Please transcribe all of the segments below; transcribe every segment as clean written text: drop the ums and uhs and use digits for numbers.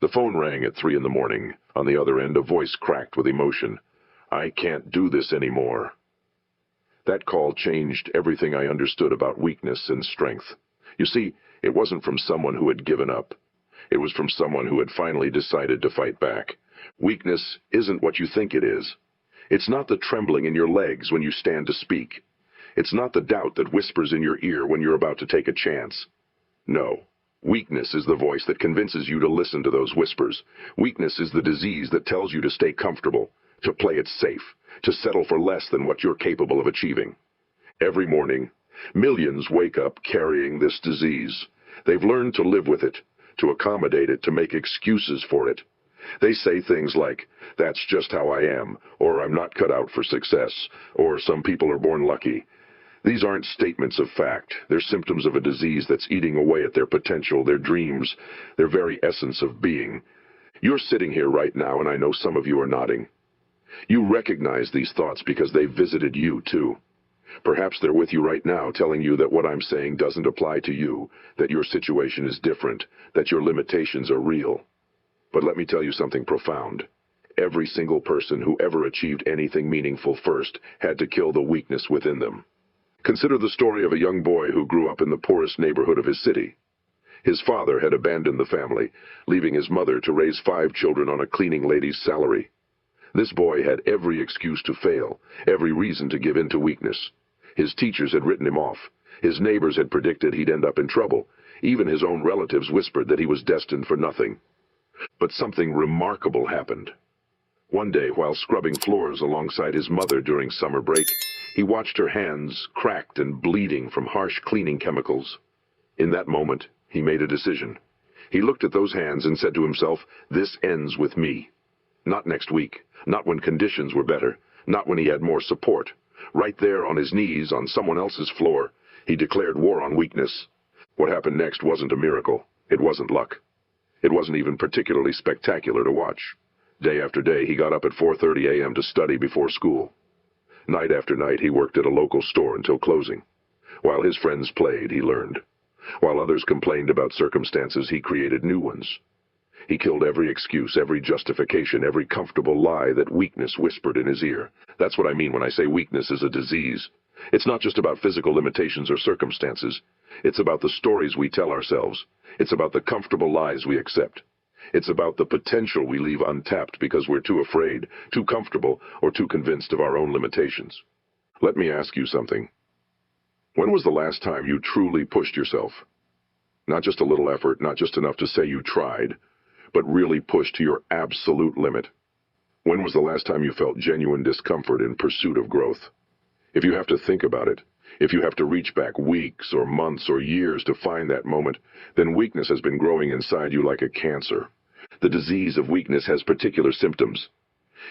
The phone rang at 3 in the morning. On the other end, a voice cracked with emotion. "I can't do this anymore." That call changed everything I understood about weakness and strength. You see, it wasn't from someone who had given up. It was from someone who had finally decided to fight back. Weakness isn't what you think it is. It's not the trembling in your legs when you stand to speak. It's not the doubt that whispers in your ear when you're about to take a chance. No. Weakness is the voice that convinces you to listen to those whispers. Weakness is the disease that tells you to stay comfortable, to play it safe, to settle for less than what you're capable of achieving. Every morning, millions wake up carrying this disease. They've learned to live with it, to accommodate it, to make excuses for it. They say things like, "That's just how I am," or "I'm not cut out for success," or "Some people are born lucky." These aren't statements of fact. They're symptoms of a disease that's eating away at their potential, their dreams, their very essence of being. You're sitting here right now, and I know some of you are nodding. You recognize these thoughts because they've visited you, too. Perhaps they're with you right now, telling you that what I'm saying doesn't apply to you, that your situation is different, that your limitations are real. But let me tell you something profound. Every single person who ever achieved anything meaningful first had to kill the weakness within them. Consider the story of a young boy who grew up in the poorest neighborhood of his city. His father had abandoned the family, leaving his mother to raise 5 children on a cleaning lady's salary. This boy had every excuse to fail, every reason to give in to weakness. His teachers had written him off. His neighbors had predicted he'd end up in trouble. Even his own relatives whispered that he was destined for nothing. But something remarkable happened. One day, while scrubbing floors alongside his mother during summer break, he watched her hands cracked and bleeding from harsh cleaning chemicals. In that moment, he made a decision. He looked at those hands and said to himself, "This ends with me." Not next week, not when conditions were better, not when he had more support. Right there on his knees on someone else's floor, he declared war on weakness. What happened next wasn't a miracle. It wasn't luck. It wasn't even particularly spectacular to watch. Day after day, he got up at 4:30 a.m. to study before school. Night after night, he worked at a local store until closing. While his friends played, he learned. While others complained about circumstances, he created new ones. He killed every excuse, every justification, every comfortable lie that weakness whispered in his ear. That's what I mean when I say weakness is a disease. It's not just about physical limitations or circumstances. It's about the stories we tell ourselves. It's about the comfortable lies we accept. It's about the potential we leave untapped because we're too afraid, too comfortable, or too convinced of our own limitations. Let me ask you something. When was the last time you truly pushed yourself? Not just a little effort, not just enough to say you tried, but really pushed to your absolute limit. When was the last time you felt genuine discomfort in pursuit of growth? If you have to think about it, if you have to reach back weeks or months or years to find that moment, then weakness has been growing inside you like a cancer. The disease of weakness has particular symptoms.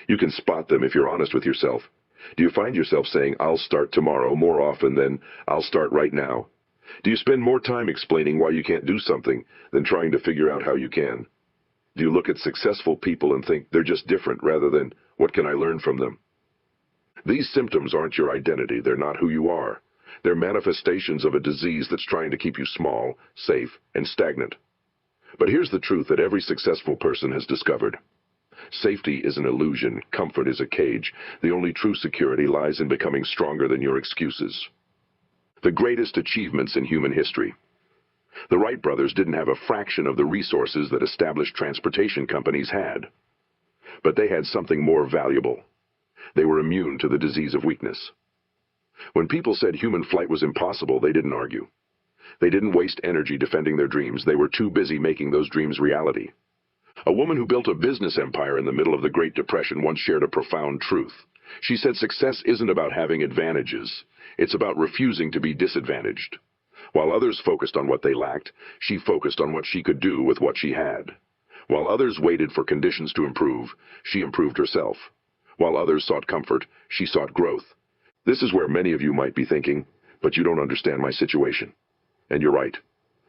You can spot them if you're honest with yourself. Do you find yourself saying, "I'll start tomorrow," more often than "I'll start right now"? Do you spend more time explaining why you can't do something than trying to figure out how you can? Do you look at successful people and think they're just different rather than, "What can I learn from them?" These symptoms aren't your identity. They're not who you are. They're manifestations of a disease that's trying to keep you small, safe, and stagnant. But here's the truth that every successful person has discovered. Safety is an illusion. Comfort is a cage. The only true security lies in becoming stronger than your excuses. The greatest achievements in human history. The Wright brothers didn't have a fraction of the resources that established transportation companies had. But they had something more valuable. They were immune to the disease of weakness. When people said human flight was impossible, they didn't argue. They didn't waste energy defending their dreams. They were too busy making those dreams reality. A woman who built a business empire in the middle of the Great Depression once shared a profound truth. She said success isn't about having advantages. It's about refusing to be disadvantaged. While others focused on what they lacked, she focused on what she could do with what she had. While others waited for conditions to improve, she improved herself. While others sought comfort, she sought growth. This is where many of you might be thinking, "But you don't understand my situation." And you're right.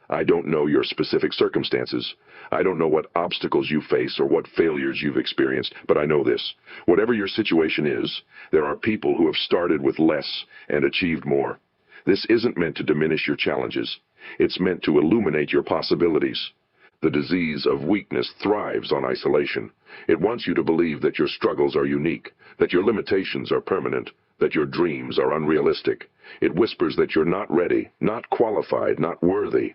I don't know your specific circumstances. I don't know what obstacles you face or what failures you've experienced, but I know this. Whatever your situation is, there are people who have started with less and achieved more. This isn't meant to diminish your challenges. It's meant to illuminate your possibilities. The disease of weakness thrives on isolation. It wants you to believe that your struggles are unique, that your limitations are permanent, that your dreams are unrealistic. It whispers that you're not ready, not qualified, not worthy.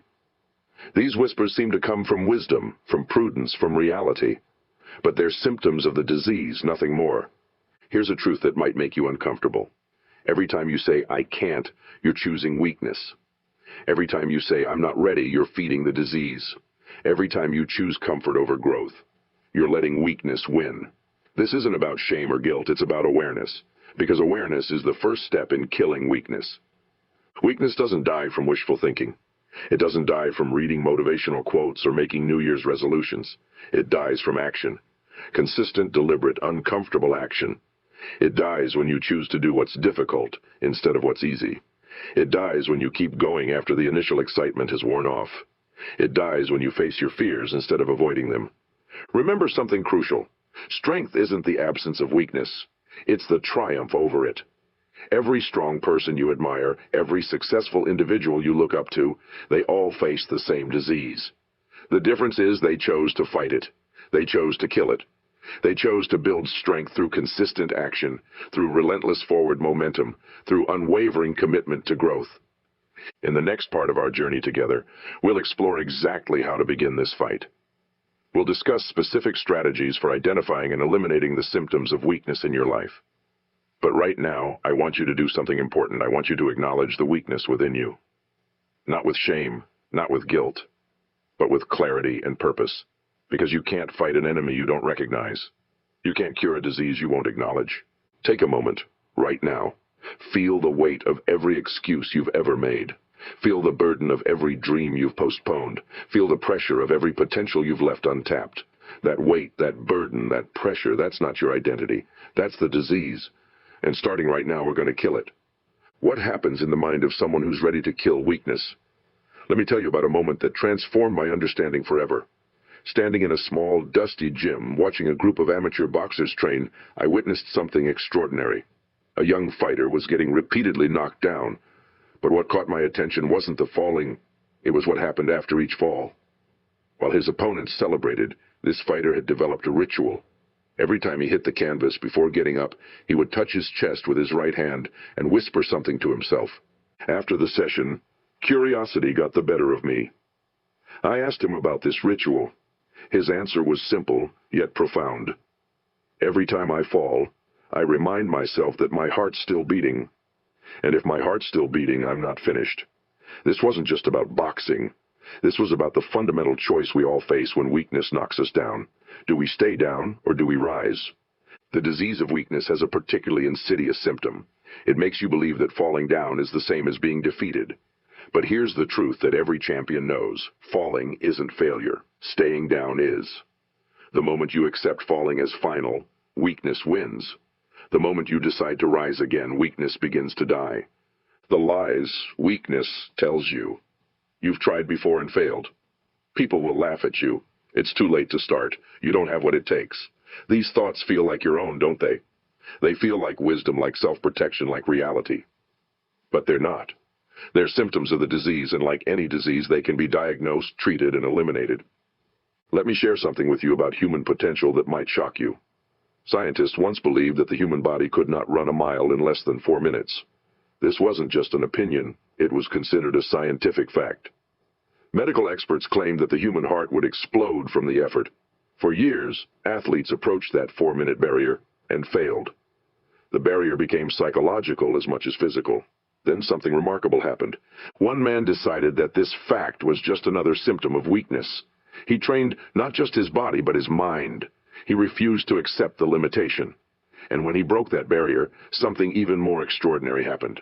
These whispers seem to come from wisdom, from prudence, from reality. But they're symptoms of the disease, nothing more. Here's a truth that might make you uncomfortable. Every time you say, "I can't," you're choosing weakness. Every time you say, "I'm not ready," you're feeding the disease. Every time you choose comfort over growth, you're letting weakness win. This isn't about shame or guilt, it's about awareness. Because awareness is the first step in killing weakness. Weakness doesn't die from wishful thinking. It doesn't die from reading motivational quotes or making New Year's resolutions. It dies from action. Consistent, deliberate, uncomfortable action. It dies when you choose to do what's difficult instead of what's easy. It dies when you keep going after the initial excitement has worn off. It dies when you face your fears instead of avoiding them. Remember something crucial. Strength isn't the absence of weakness. It's the triumph over it. Every strong person you admire, every successful individual you look up to, they all face the same disease. The difference is they chose to fight it. They chose to kill it. They chose to build strength through consistent action, through relentless forward momentum, through unwavering commitment to growth. In the next part of our journey together, we'll explore exactly how to begin this fight. We'll discuss specific strategies for identifying and eliminating the symptoms of weakness in your life. But right now, I want you to do something important. I want you to acknowledge the weakness within you. Not with shame, not with guilt, but with clarity and purpose. Because you can't fight an enemy you don't recognize. You can't cure a disease you won't acknowledge. Take a moment, right now. Feel the weight of every excuse you've ever made. Feel the burden of every dream you've postponed. Feel the pressure of every potential you've left untapped. That weight, that burden, that pressure, that's not your identity. That's the disease. And starting right now, we're going to kill it. What happens in the mind of someone who's ready to kill weakness? Let me tell you about a moment that transformed my understanding forever. Standing in a small, dusty gym, watching a group of amateur boxers train, I witnessed something extraordinary. A young fighter was getting repeatedly knocked down, but what caught my attention wasn't the falling, it was what happened after each fall. While his opponents celebrated, this fighter had developed a ritual. Every time he hit the canvas before getting up, he would touch his chest with his right hand and whisper something to himself. After the session, curiosity got the better of me. I asked him about this ritual. His answer was simple, yet profound. Every time I fall, I remind myself that my heart's still beating. And if my heart's still beating, I'm not finished. This wasn't just about boxing. This was about the fundamental choice we all face when weakness knocks us down. Do we stay down, or do we rise? The disease of weakness has a particularly insidious symptom. It makes you believe that falling down is the same as being defeated. But here's the truth that every champion knows. Falling isn't failure. Staying down is. The moment you accept falling as final, weakness wins. The moment you decide to rise again, weakness begins to die. The lies weakness tells you. You've tried before and failed. People will laugh at you. It's too late to start. You don't have what it takes. These thoughts feel like your own, don't they? They feel like wisdom, like self-protection, like reality. But they're not. They're symptoms of the disease, and like any disease, they can be diagnosed, treated, and eliminated. Let me share something with you about human potential that might shock you. Scientists once believed that the human body could not run a mile in less than 4 minutes. This wasn't just an opinion, it was considered a scientific fact. Medical experts claimed that the human heart would explode from the effort. For years, athletes approached that 4-minute barrier and failed. The barrier became psychological as much as physical. Then something remarkable happened. One man decided that this fact was just another symptom of weakness. He trained not just his body, but his mind. He refused to accept the limitation. And when he broke that barrier, something even more extraordinary happened.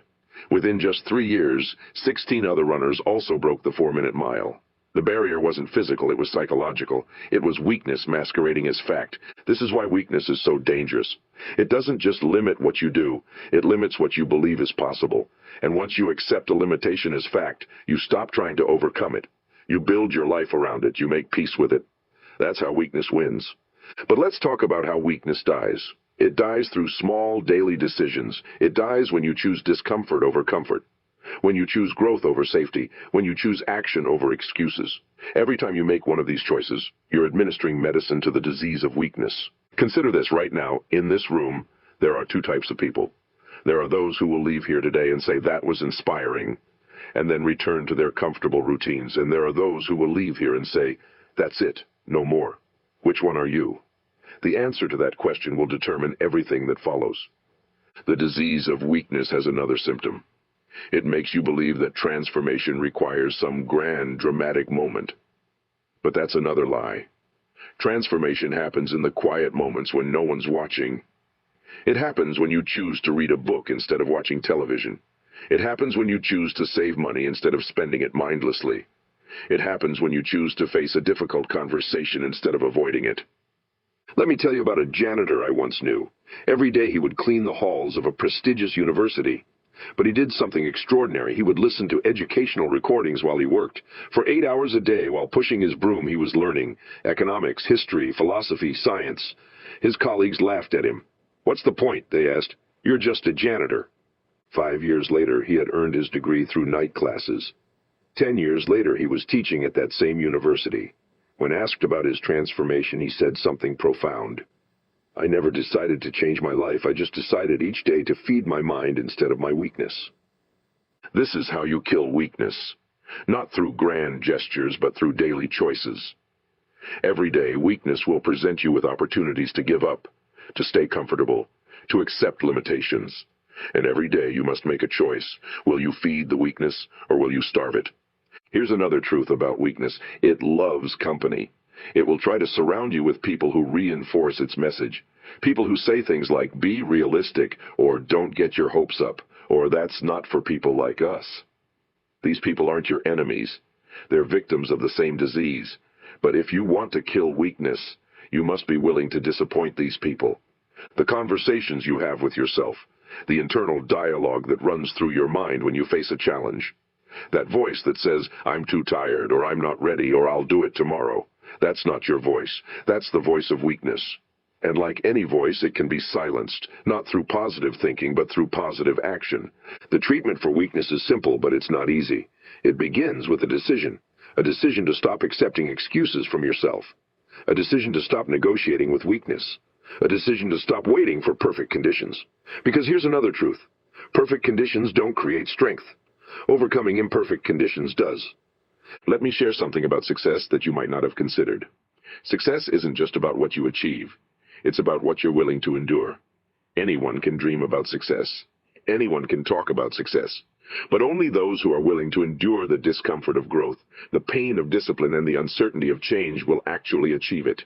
Within just 3 years, 16 other runners also broke the 4-minute mile. The barrier wasn't physical, it was psychological. It was weakness masquerading as fact. This is why weakness is so dangerous. It doesn't just limit what you do, it limits what you believe is possible. And once you accept a limitation as fact, you stop trying to overcome it. You build your life around it, you make peace with it. That's how weakness wins. But let's talk about how weakness dies. It dies through small daily decisions. It dies when you choose discomfort over comfort. when you choose growth over safety, when you choose action over excuses. Every time you make one of these choices, you're administering medicine to the disease of weakness. Consider this right now. In this room, there are two types of people. There are those who will leave here today and say that was inspiring, and then return to their comfortable routines. And there are those who will leave here and say, that's it, no more. Which one are you? The answer to that question will determine everything that follows. The disease of weakness has another symptom. It makes you believe that transformation requires some grand, dramatic moment. But that's another lie. Transformation happens in the quiet moments when no one's watching. It happens when you choose to read a book instead of watching television. It happens when you choose to save money instead of spending it mindlessly. It happens when you choose to face a difficult conversation instead of avoiding it. Let me tell you about a janitor I once knew. Every day he would clean the halls of a prestigious university. But he did something extraordinary. He would listen to educational recordings while he worked. For 8 hours a day, while pushing his broom, he was learning economics, history, philosophy, science. His colleagues laughed at him. "What's the point?" they asked. "You're just a janitor." 5 years later, he had earned his degree through night classes. 10 years later, he was teaching at that same university. When asked about his transformation, he said something profound. "I never decided to change my life. I just decided each day to feed my mind instead of my weakness." This is how you kill weakness. Not through grand gestures, but through daily choices. Every day, weakness will present you with opportunities to give up, to stay comfortable, to accept limitations. And every day you must make a choice. Will you feed the weakness, or will you starve it? Here's another truth about weakness. It loves company. It will try to surround you with people who reinforce its message. People who say things like, be realistic, or don't get your hopes up, or that's not for people like us. These people aren't your enemies. They're victims of the same disease. But if you want to kill weakness, you must be willing to disappoint these people. The conversations you have with yourself, the internal dialogue that runs through your mind when you face a challenge. That voice that says, I'm too tired, or I'm not ready, or I'll do it tomorrow. That's not your voice. That's the voice of weakness. And like any voice, it can be silenced, not through positive thinking, but through positive action. The treatment for weakness is simple, but it's not easy. It begins with a decision to stop accepting excuses from yourself, a decision to stop negotiating with weakness, a decision to stop waiting for perfect conditions. Because here's another truth. Perfect conditions don't create strength. Overcoming imperfect conditions does. Let me share something about success that you might not have considered. Success isn't just about what you achieve. It's about what you're willing to endure. Anyone can dream about success. Anyone can talk about success. But only those who are willing to endure the discomfort of growth, the pain of discipline, and the uncertainty of change will actually achieve it.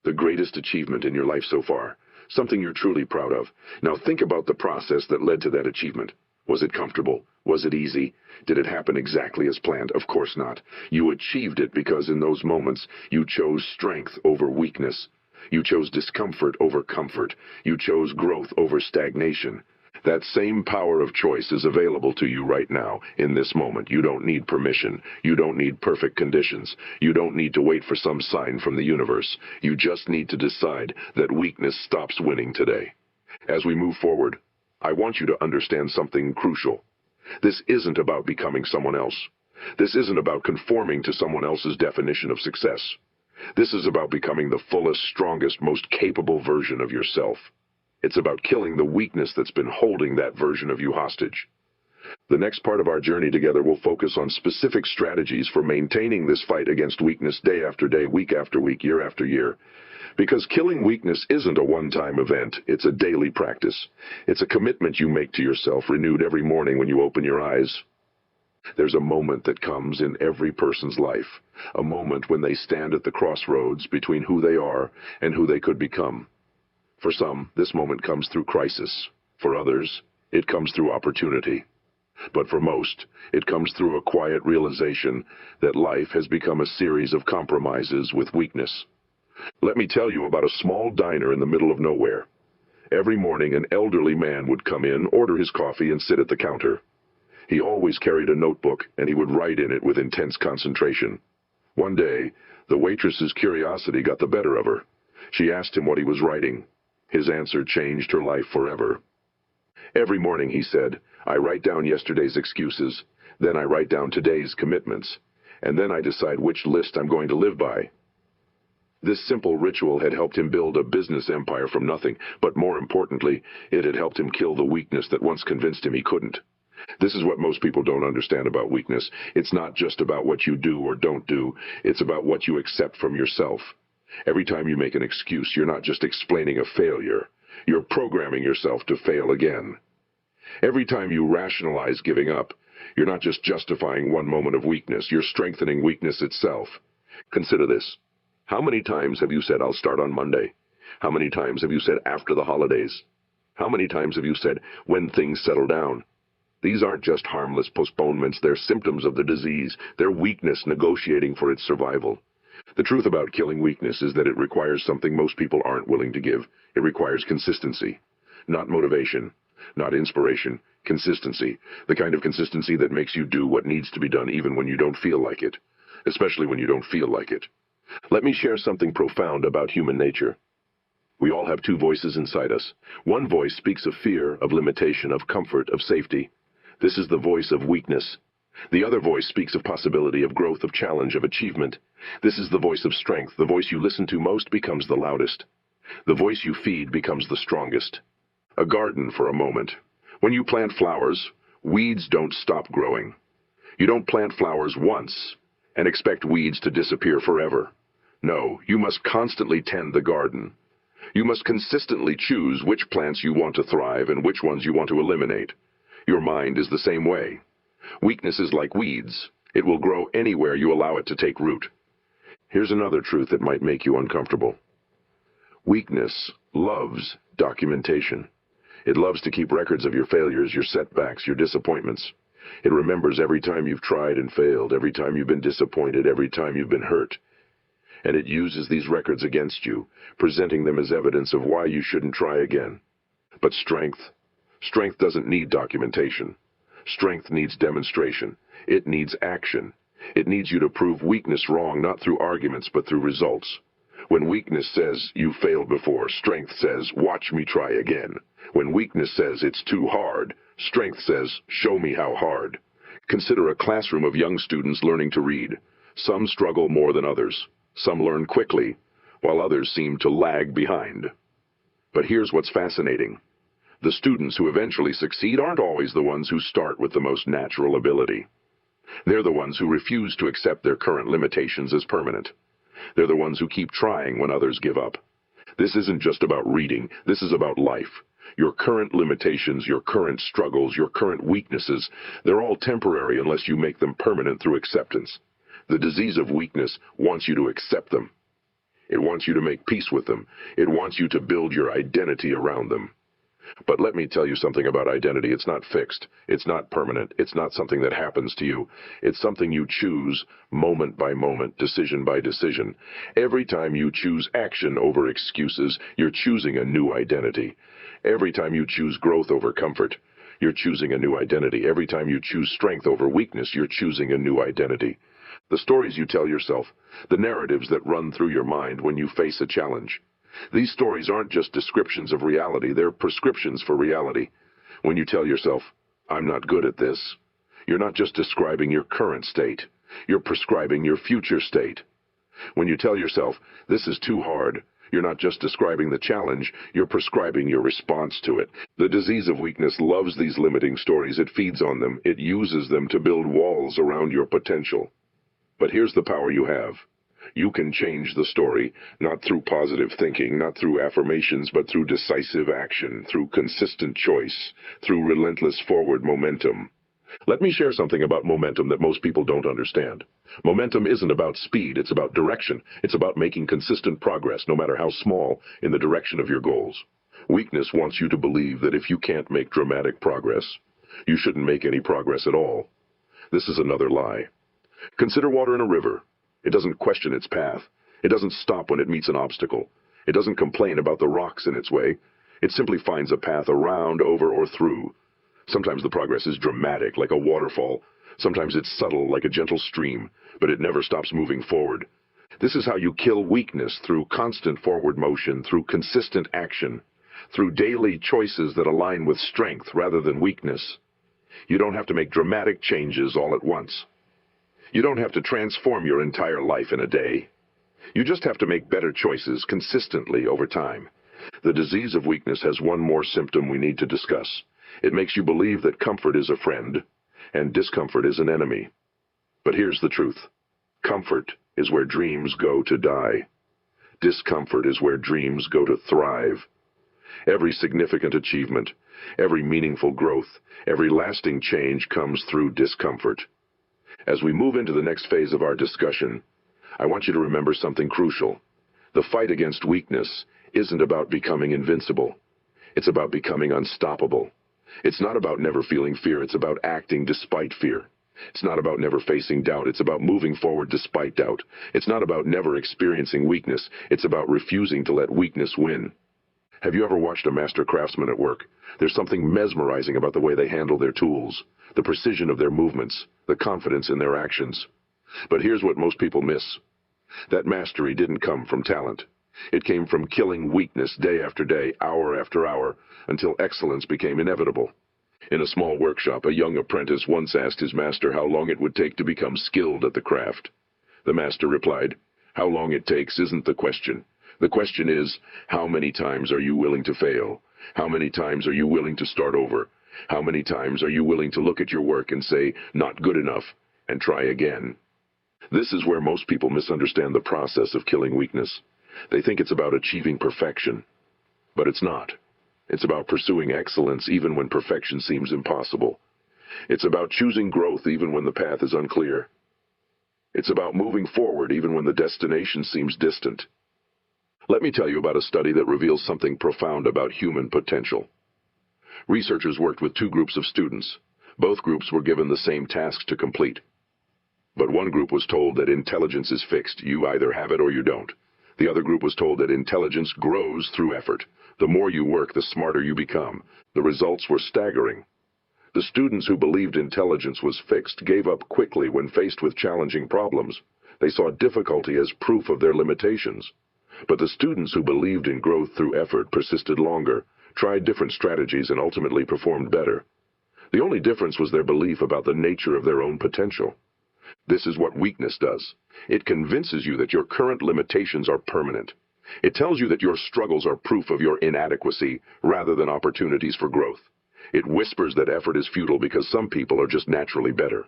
The greatest achievement in your life so far. Something you're truly proud of. Now think about the process that led to that achievement. Was it comfortable? Was it easy? Did it happen exactly as planned? Of course not. You achieved it because in those moments you chose strength over weakness. You chose discomfort over comfort. You chose growth over stagnation. That same power of choice is available to you right now, in this moment. You don't need permission. You don't need perfect conditions. You don't need to wait for some sign from the universe. You just need to decide that weakness stops winning today. As we move forward, I want you to understand something crucial. This isn't about becoming someone else. This isn't about conforming to someone else's definition of success. This is about becoming the fullest, strongest, most capable version of yourself. It's about killing the weakness that's been holding that version of you hostage. The next part of our journey together will focus on specific strategies for maintaining this fight against weakness day after day, week after week, year after year. Because killing weakness isn't a one-time event, it's a daily practice. It's a commitment you make to yourself, renewed every morning when you open your eyes. There's a moment that comes in every person's life, a moment when they stand at the crossroads between who they are and who they could become. For some, this moment comes through crisis. For others, it comes through opportunity. But for most, it comes through a quiet realization that life has become a series of compromises with weakness. Let me tell you about a small diner in the middle of nowhere. Every morning, an elderly man would come in, order his coffee, and sit at the counter. He always carried a notebook, and he would write in it with intense concentration. One day, the waitress's curiosity got the better of her. She asked him what he was writing. His answer changed her life forever. Every morning, he said, I write down yesterday's excuses, then I write down today's commitments, and then I decide which list I'm going to live by. This simple ritual had helped him build a business empire from nothing, but more importantly, it had helped him kill the weakness that once convinced him he couldn't. This is what most people don't understand about weakness. It's not just about what you do or don't do, it's about what you accept from yourself. Every time you make an excuse, you're not just explaining a failure, you're programming yourself to fail again. Every time you rationalize giving up, you're not just justifying one moment of weakness, you're strengthening weakness itself. Consider this. How many times have you said, I'll start on Monday? How many times have you said, after the holidays? How many times have you said, when things settle down? These aren't just harmless postponements, they're symptoms of the disease, they're weakness negotiating for its survival. The truth about killing weakness is that it requires something most people aren't willing to give. It requires consistency. Not motivation, not inspiration, consistency. The kind of consistency that makes you do what needs to be done even when you don't feel like it. Especially when you don't feel like it. Let me share something profound about human nature. We all have two voices inside us. One voice speaks of fear, of limitation, of comfort, of safety. This is the voice of weakness. The other voice speaks of possibility, of growth, of challenge, of achievement. This is the voice of strength. The voice you listen to most becomes the loudest. The voice you feed becomes the strongest. A garden for a moment. When you plant flowers, weeds don't stop growing. You don't plant flowers once and expect weeds to disappear forever. No, you must constantly tend the garden. You must consistently choose which plants you want to thrive and which ones you want to eliminate. Your mind is the same way. Weakness is like weeds. It will grow anywhere you allow it to take root. Here's another truth that might make you uncomfortable. Weakness loves documentation. It loves to keep records of your failures, your setbacks, your disappointments. It remembers every time you've tried and failed, every time you've been disappointed, every time you've been hurt. And it uses these records against you, presenting them as evidence of why you shouldn't try again. But strength doesn't need documentation. Strength needs demonstration. It needs action. It needs you to prove weakness wrong, not through arguments, but through results. When weakness says, you failed before, strength says, watch me try again. When weakness says, it's too hard, strength says, show me how hard. Consider a classroom of young students learning to read. Some struggle more than others. Some learn quickly, while others seem to lag behind. But here's what's fascinating. The students who eventually succeed aren't always the ones who start with the most natural ability. They're the ones who refuse to accept their current limitations as permanent. They're the ones who keep trying when others give up. This isn't just about reading, this is about life. Your current limitations, your current struggles, your current weaknesses, they're all temporary unless you make them permanent through acceptance. The disease of weakness wants you to accept them. It wants you to make peace with them. It wants you to build your identity around them. But let me tell you something about identity. It's not fixed. It's not permanent. It's not something that happens to you. It's something you choose moment by moment, decision by decision. Every time you choose action over excuses, you're choosing a new identity. Every time you choose growth over comfort, you're choosing a new identity. Every time you choose strength over weakness, you're choosing a new identity. The stories you tell yourself, the narratives that run through your mind when you face a challenge. These stories aren't just descriptions of reality, they're prescriptions for reality. When you tell yourself, I'm not good at this, you're not just describing your current state, you're prescribing your future state. When you tell yourself, this is too hard, you're not just describing the challenge, you're prescribing your response to it. The disease of weakness loves these limiting stories, it feeds on them, it uses them to build walls around your potential. But here's the power you have. You can change the story, not through positive thinking, not through affirmations, but through decisive action, through consistent choice, through relentless forward momentum. Let me share something about momentum that most people don't understand. Momentum isn't about speed, it's about direction. It's about making consistent progress, no matter how small, in the direction of your goals. Weakness wants you to believe that if you can't make dramatic progress, you shouldn't make any progress at all. This is another lie. Consider water in a river. It doesn't question its path. It doesn't stop when it meets an obstacle. It doesn't complain about the rocks in its way. It simply finds a path around, over, or through. Sometimes the progress is dramatic, like a waterfall. Sometimes it's subtle, like a gentle stream, but it never stops moving forward. This is how you kill weakness, through constant forward motion, through consistent action. through daily choices that align with strength rather than weakness. You don't have to make dramatic changes all at once. You don't have to transform your entire life in a day. You just have to make better choices consistently over time. The disease of weakness has one more symptom we need to discuss. It makes you believe that comfort is a friend and discomfort is an enemy. But here's the truth. Comfort is where dreams go to die. Discomfort is where dreams go to thrive. Every significant achievement, every meaningful growth, every lasting change comes through discomfort. As we move into the next phase of our discussion, I want you to remember something crucial. The fight against weakness isn't about becoming invincible. It's about becoming unstoppable. It's not about never feeling fear. It's about acting despite fear. It's not about never facing doubt. It's about moving forward despite doubt. It's not about never experiencing weakness. It's about refusing to let weakness win. Have you ever watched a master craftsman at work? There's something mesmerizing about the way they handle their tools, the precision of their movements, the confidence in their actions. But here's what most people miss. That mastery didn't come from talent. It came from killing weakness day after day, hour after hour, until excellence became inevitable. In a small workshop, a young apprentice once asked his master how long it would take to become skilled at the craft. The master replied, "How long it takes isn't the question. The question is, how many times are you willing to fail? How many times are you willing to start over? How many times are you willing to look at your work and say, 'Not good enough,' and try again?" This is where most people misunderstand the process of killing weakness. They think it's about achieving perfection. But it's not. It's about pursuing excellence even when perfection seems impossible. It's about choosing growth even when the path is unclear. It's about moving forward even when the destination seems distant. Let me tell you about a study that reveals something profound about human potential. Researchers worked with two groups of students. Both groups were given the same tasks to complete. But one group was told that intelligence is fixed. You either have it or you don't. The other group was told that intelligence grows through effort. The more you work, the smarter you become. The results were staggering. The students who believed intelligence was fixed gave up quickly when faced with challenging problems. They saw difficulty as proof of their limitations. But the students who believed in growth through effort persisted longer, tried different strategies, and ultimately performed better. The only difference was their belief about the nature of their own potential. This is what weakness does. It convinces you that your current limitations are permanent. It tells you that your struggles are proof of your inadequacy rather than opportunities for growth. It whispers that effort is futile because some people are just naturally better.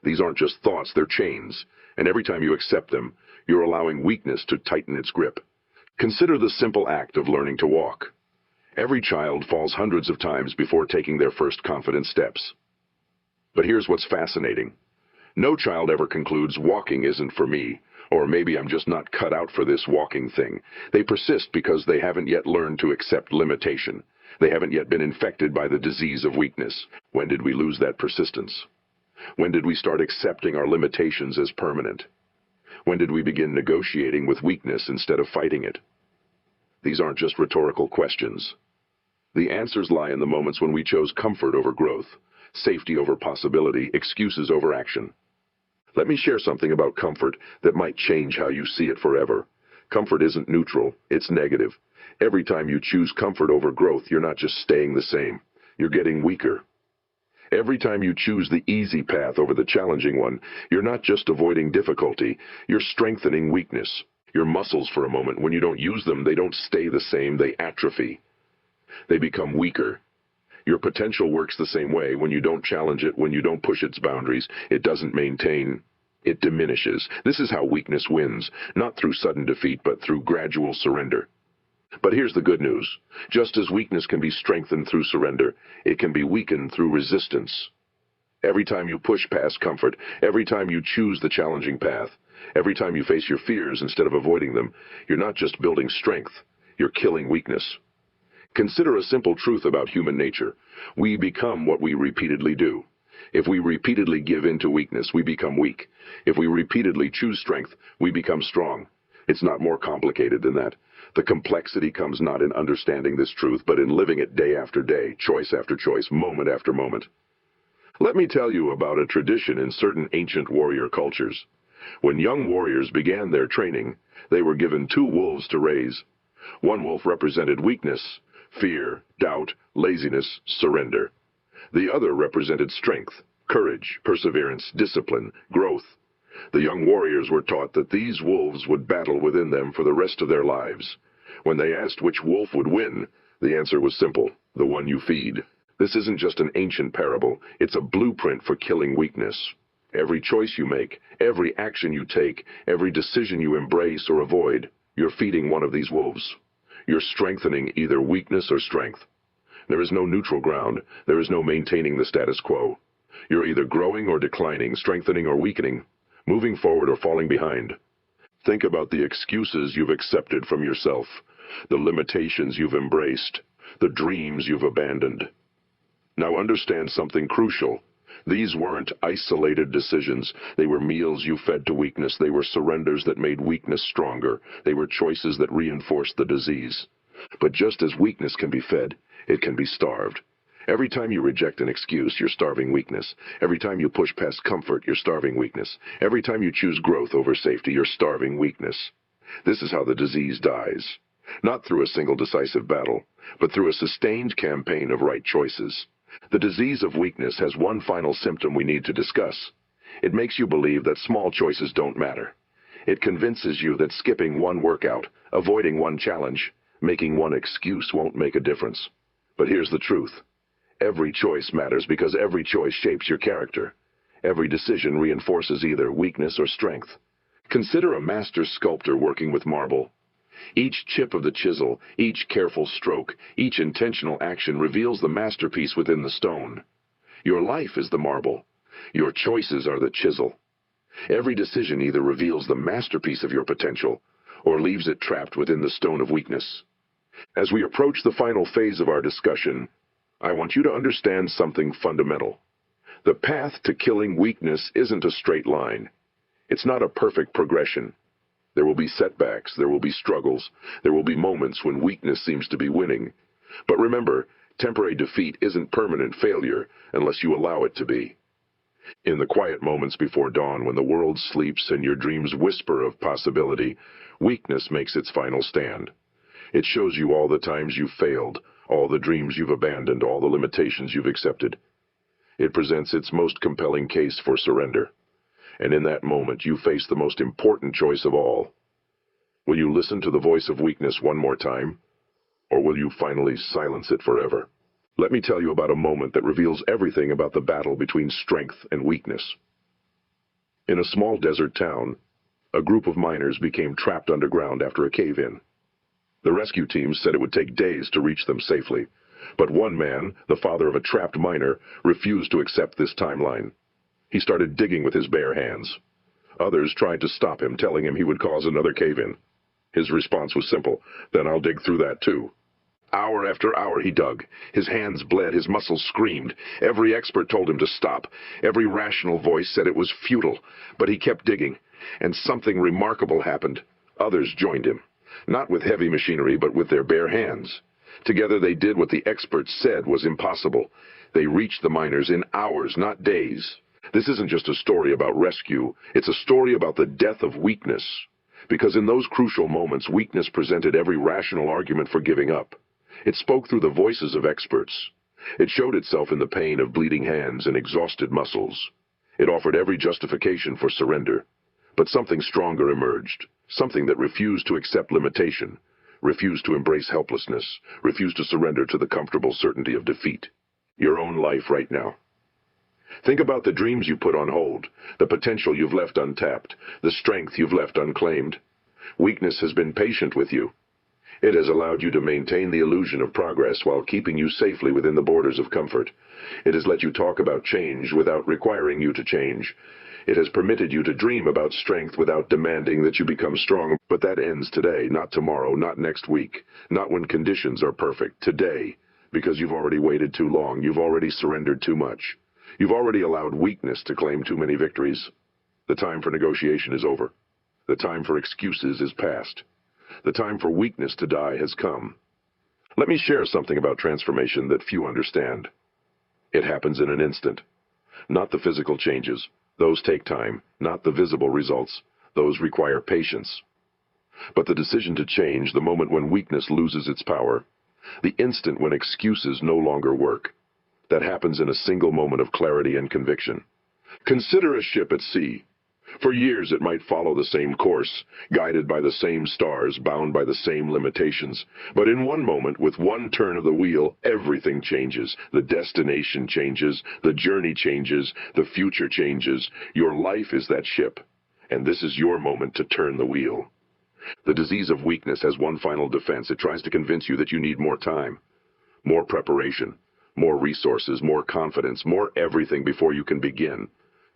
These aren't just thoughts, they're chains, and every time you accept them, you're allowing weakness to tighten its grip. Consider the simple act of learning to walk. Every child falls hundreds of times before taking their first confident steps. But here's what's fascinating. No child ever concludes, "Walking isn't for me," or "Maybe I'm just not cut out for this walking thing." They persist because they haven't yet learned to accept limitation. They haven't yet been infected by the disease of weakness. When did we lose that persistence? When did we start accepting our limitations as permanent? When did we begin negotiating with weakness instead of fighting it? These aren't just rhetorical questions. The answers lie in the moments when we chose comfort over growth, safety over possibility, excuses over action. Let me share something about comfort that might change how you see it forever. Comfort isn't neutral, it's negative. Every time you choose comfort over growth, you're not just staying the same, you're getting weaker. Every time you choose the easy path over the challenging one, you're not just avoiding difficulty, you're strengthening weakness. Your muscles, for a moment, when you don't use them, they don't stay the same, they atrophy. They become weaker. Your potential works the same way. When you don't challenge it, when you don't push its boundaries, it doesn't maintain. It diminishes. This is how weakness wins, not through sudden defeat, but through gradual surrender. But here's the good news. Just as weakness can be strengthened through surrender, it can be weakened through resistance. Every time you push past comfort, every time you choose the challenging path, every time you face your fears instead of avoiding them, you're not just building strength, you're killing weakness. Consider a simple truth about human nature. We become what we repeatedly do. If we repeatedly give in to weakness, we become weak. If we repeatedly choose strength, we become strong. It's not more complicated than that. The complexity comes not in understanding this truth, but in living it day after day, choice after choice, moment after moment. Let me tell you about a tradition in certain ancient warrior cultures. When young warriors began their training, they were given two wolves to raise. One wolf represented weakness, fear, doubt, laziness, surrender. The other represented strength, courage, perseverance, discipline, growth. The young warriors were taught that these wolves would battle within them for the rest of their lives. When they asked which wolf would win, the answer was simple: the one you feed. This isn't just an ancient parable, it's a blueprint for killing weakness. Every choice you make, every action you take, every decision you embrace or avoid, you're feeding one of these wolves. You're strengthening either weakness or strength. There is no neutral ground, there is no maintaining the status quo. You're either growing or declining, strengthening or weakening, moving forward or falling behind. Think about the excuses you've accepted from yourself, the limitations you've embraced, the dreams you've abandoned. Now understand something crucial. These weren't isolated decisions. They were meals you fed to weakness. They were surrenders that made weakness stronger. They were choices that reinforced the disease. But just as weakness can be fed, it can be starved. Every time you reject an excuse, you're starving weakness. Every time you push past comfort, you're starving weakness. Every time you choose growth over safety, you're starving weakness. This is how the disease dies. Not through a single decisive battle, but through a sustained campaign of right choices. The disease of weakness has one final symptom we need to discuss. It makes you believe that small choices don't matter. It convinces you that skipping one workout, avoiding one challenge, making one excuse won't make a difference. But here's the truth. Every choice matters because every choice shapes your character. Every decision reinforces either weakness or strength. Consider a master sculptor working with marble. Each chip of the chisel, each careful stroke, each intentional action reveals the masterpiece within the stone. Your life is the marble. Your choices are the chisel. Every decision either reveals the masterpiece of your potential or leaves it trapped within the stone of weakness. As we approach the final phase of our discussion, I want you to understand something fundamental. The path to killing weakness isn't a straight line. It's not a perfect progression. There will be setbacks, there will be struggles, there will be moments when weakness seems to be winning. But remember, temporary defeat isn't permanent failure unless you allow it to be. In the quiet moments before dawn, when the world sleeps and your dreams whisper of possibility, weakness makes its final stand. It shows you all the times you've failed, all the dreams you've abandoned, all the limitations you've accepted. It presents its most compelling case for surrender. And in that moment, you face the most important choice of all. Will you listen to the voice of weakness one more time? Or will you finally silence it forever? Let me tell you about a moment that reveals everything about the battle between strength and weakness. In a small desert town, a group of miners became trapped underground after a cave-in. The rescue teams said it would take days to reach them safely, but one man, the father of a trapped miner, refused to accept this timeline. He started digging with his bare hands. Others tried to stop him, telling him he would cause another cave-in. His response was simple: "Then I'll dig through that too." Hour after hour he dug. His hands bled, his muscles screamed. Every expert told him to stop. Every rational voice said it was futile, but he kept digging, and something remarkable happened. Others joined him, not with heavy machinery, but with their bare hands. Together they did what the experts said was impossible. They reached the miners in hours, not days. This isn't just a story about rescue, it's a story about the death of weakness. Because in those crucial moments, weakness presented every rational argument for giving up. It spoke through the voices of experts. It showed itself in the pain of bleeding hands and exhausted muscles. It offered every justification for surrender. But something stronger emerged, something that refused to accept limitation, refused to embrace helplessness, refused to surrender to the comfortable certainty of defeat. Your own life right now. Think about the dreams you put on hold, the potential you've left untapped, the strength you've left unclaimed. Weakness has been patient with you. It has allowed you to maintain the illusion of progress while keeping you safely within the borders of comfort. It has let you talk about change without requiring you to change. It has permitted you to dream about strength without demanding that you become strong. But that ends today, not tomorrow, not next week, not when conditions are perfect. Today, because you've already waited too long, you've already surrendered too much. You've already allowed weakness to claim too many victories. The time for negotiation is over. The time for excuses is past. The time for weakness to die has come. Let me share something about transformation that few understand. It happens in an instant. Not the physical changes. Those take time. Not the visible results. Those require patience. But the decision to change, the moment when weakness loses its power, The instant when excuses no longer work. That happens in a single moment of clarity and conviction. Consider a ship at sea. For years it might follow the same course, guided by the same stars, bound by the same limitations. But in one moment, with one turn of the wheel, everything changes. The destination changes, the journey changes, the future changes. Your life is that ship, and this is your moment to turn the wheel. The disease of weakness has one final defense. It tries to convince you that you need more time, more preparation, more resources, more confidence, more everything before you can begin.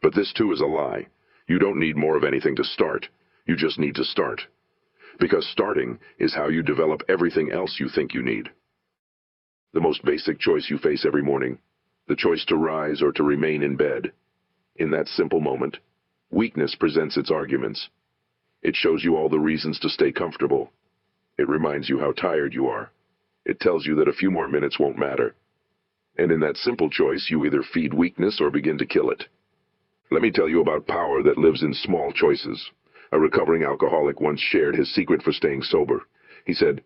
But this too is a lie. You don't need more of anything to start. You just need to start. Because starting is how you develop everything else you think you need. The most basic choice you face every morning, the choice to rise or to remain in bed. In that simple moment, weakness presents its arguments. It shows you all the reasons to stay comfortable. It reminds you how tired you are. It tells you that a few more minutes won't matter. And in that simple choice, you either feed weakness or begin to kill it. Let me tell you about power that lives in small choices. A recovering alcoholic once shared his secret for staying sober. He said,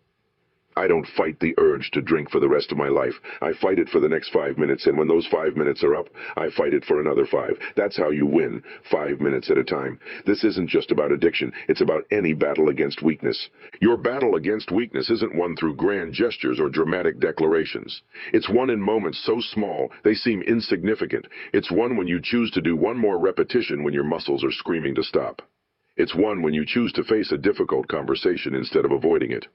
"I don't fight the urge to drink for the rest of my life. I fight it for the next 5 minutes, and when those 5 minutes are up, I fight it for another 5. That's how you win, 5 minutes at a time." This isn't just about addiction. It's about any battle against weakness. Your battle against weakness isn't won through grand gestures or dramatic declarations. It's won in moments so small they seem insignificant. It's won when you choose to do one more repetition when your muscles are screaming to stop. It's won when you choose to face a difficult conversation instead of avoiding it.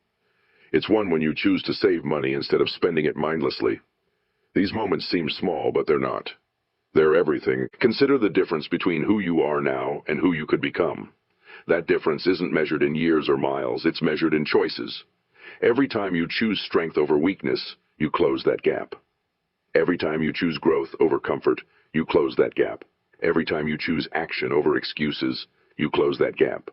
It's one when you choose to save money instead of spending it mindlessly. These moments seem small, but they're not. They're everything. Consider the difference between who you are now and who you could become. That difference isn't measured in years or miles, it's measured in choices. Every time you choose strength over weakness, you close that gap. Every time you choose growth over comfort, you close that gap. Every time you choose action over excuses, you close that gap.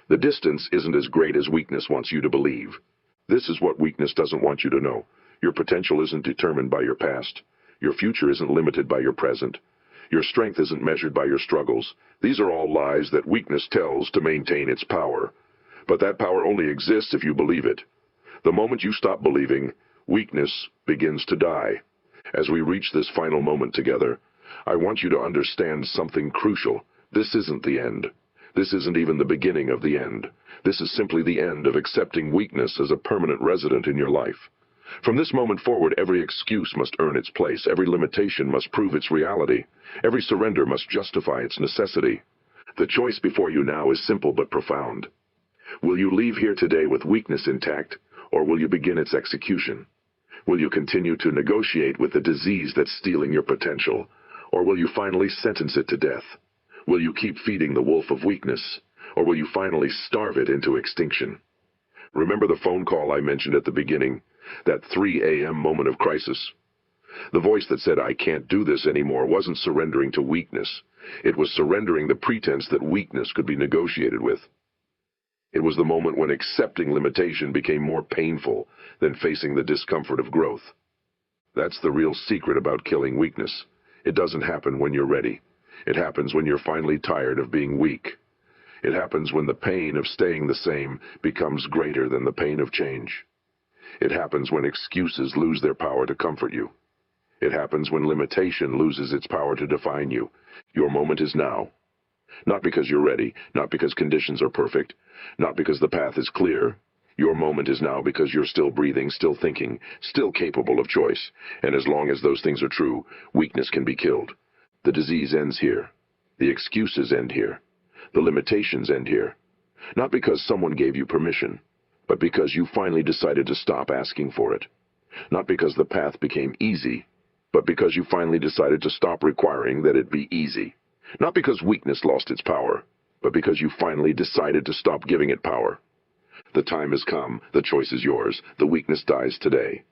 The distance isn't as great as weakness wants you to believe. This is what weakness doesn't want you to know. Your potential isn't determined by your past. Your future isn't limited by your present. Your strength isn't measured by your struggles. These are all lies that weakness tells to maintain its power. But that power only exists if you believe it. The moment you stop believing, weakness begins to die. As we reach this final moment together, I want you to understand something crucial. This isn't the end. This isn't even the beginning of the end. This is simply the end of accepting weakness as a permanent resident in your life. From this moment forward, every excuse must earn its place. Every limitation must prove its reality. Every surrender must justify its necessity. The choice before you now is simple but profound. Will you leave here today with weakness intact, or will you begin its execution? Will you continue to negotiate with the disease that's stealing your potential, or will you finally sentence it to death? Will you keep feeding the wolf of weakness, or will you finally starve it into extinction? Remember the phone call I mentioned at the beginning, that 3 a.m. moment of crisis? The voice that said, "I can't do this anymore," wasn't surrendering to weakness. It was surrendering the pretense that weakness could be negotiated with. It was the moment when accepting limitation became more painful than facing the discomfort of growth. That's the real secret about killing weakness. It doesn't happen when you're ready. It happens when you're finally tired of being weak. It happens when the pain of staying the same becomes greater than the pain of change. It happens when excuses lose their power to comfort you. It happens when limitation loses its power to define you. Your moment is now. Not because you're ready, not because conditions are perfect, not because the path is clear. Your moment is now because you're still breathing, still thinking, still capable of choice. And as long as those things are true, weakness can be killed. The disease ends here. The excuses end here. The limitations end here. Not because someone gave you permission, but because you finally decided to stop asking for it. Not because the path became easy, but because you finally decided to stop requiring that it be easy. Not because weakness lost its power, but because you finally decided to stop giving it power. The time has come. The choice is yours. The weakness dies today.